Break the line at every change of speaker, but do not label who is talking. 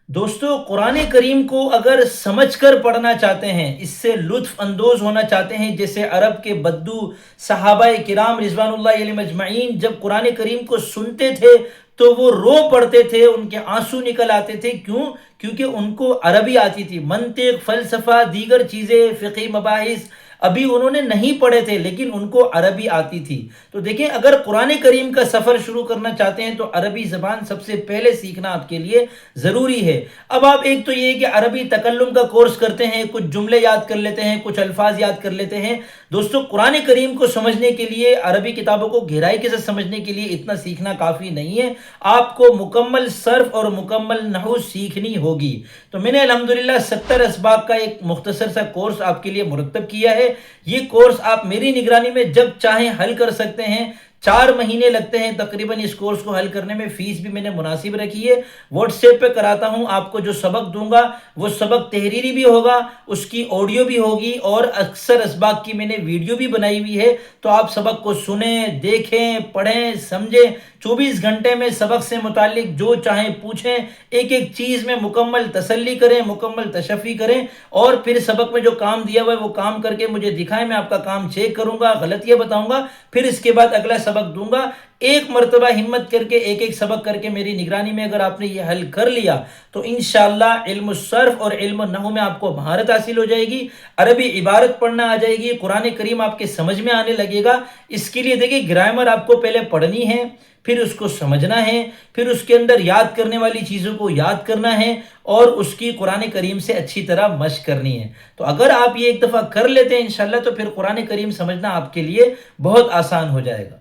دوستو قرآن کریم کو اگر سمجھ کر پڑھنا چاہتے ہیں، اس سے لطف اندوز ہونا چاہتے ہیں، جیسے عرب کے بدو صحابہ کرام رضوان اللہ علیہم اجمعین جب قرآن کریم کو سنتے تھے تو وہ رو پڑتے تھے، ان کے آنسو نکل آتے تھے. کیوں؟ کیونکہ ان کو عربی آتی تھی. منطق، فلسفہ، دیگر چیزیں، فقہی مباحث ابھی انہوں نے نہیں پڑھے تھے لیکن ان کو عربی آتی تھی. تو دیکھیں، اگر قرآن کریم کا سفر شروع کرنا چاہتے ہیں تو عربی زبان سب سے پہلے سیکھنا آپ کے لیے ضروری ہے. اب آپ ایک تو یہ کہ عربی تکلم کا کورس کرتے ہیں، کچھ جملے یاد کر لیتے ہیں، کچھ الفاظ یاد کر لیتے ہیں. دوستو قرآن کریم کو سمجھنے کے لیے، عربی کتابوں کو گہرائی کے ساتھ سمجھنے کے لیے اتنا سیکھنا کافی نہیں ہے. آپ کو مکمل صرف اور مکمل نحو سیکھنی ہوگی. تو میں نے الحمدللہ 70 اسباق کا ایک مختصر سا کورس آپ کے لیے مرتب کیا ہے. یہ کورس آپ میری نگرانی میں جب چاہیں حل کر سکتے ہیں. 4 مہینے لگتے ہیں تقریباً اس کورس کو حل کرنے میں. فیس بھی میں نے مناسب رکھی ہے. واٹس ایپ پہ کراتا ہوں. آپ کو جو سبق دوں گا وہ سبق تحریری بھی ہوگا، اس کی آڈیو بھی ہوگی، اور اکثر اسباق کی میں نے ویڈیو بھی بنائی ہوئی ہے. تو آپ سبق کو سنیں، دیکھیں، پڑھیں، سمجھیں. 24 گھنٹے میں سبق سے متعلق جو چاہیں پوچھیں، ایک ایک چیز میں مکمل تسلی کریں، مکمل تشفی کریں، اور پھر سبق میں جو کام دیا ہوا ہے وہ کام کر کے مجھے دکھائیں. میں آپ کا کام چیک کروں گا، غلطیاں بتاؤں گا، پھر اس کے بعد اگلا سبق دوں گا. ایک مرتبہ ہمت کر کے ایک ایک سبق کر کے میری نگرانی میں اگر آپ نے یہ حل کر لیا تو انشاءاللہ علم الصرف اور علم النحو میں آپ کو مہارت حاصل ہو جائے گی. عربی عبارت پڑھنا آ جائے گی، قرآن کریم آپ کے سمجھ میں آنے لگے گا. اس کے لیے دیکھیں، گرامر آپ کو پہلے پڑھنی ہے، پھر اس کو سمجھنا ہے، پھر اس کے اندر یاد کرنے والی چیزوں کو یاد کرنا ہے، اور اس کی قرآن کریم سے اچھی طرح مشق کرنی ہے. تو اگر آپ یہ ایک دفعہ کر لیتے ہیں انشاءاللہ تو پھر قرآن کریم سمجھنا آپ کے لیے بہت آسان ہو جائے گا.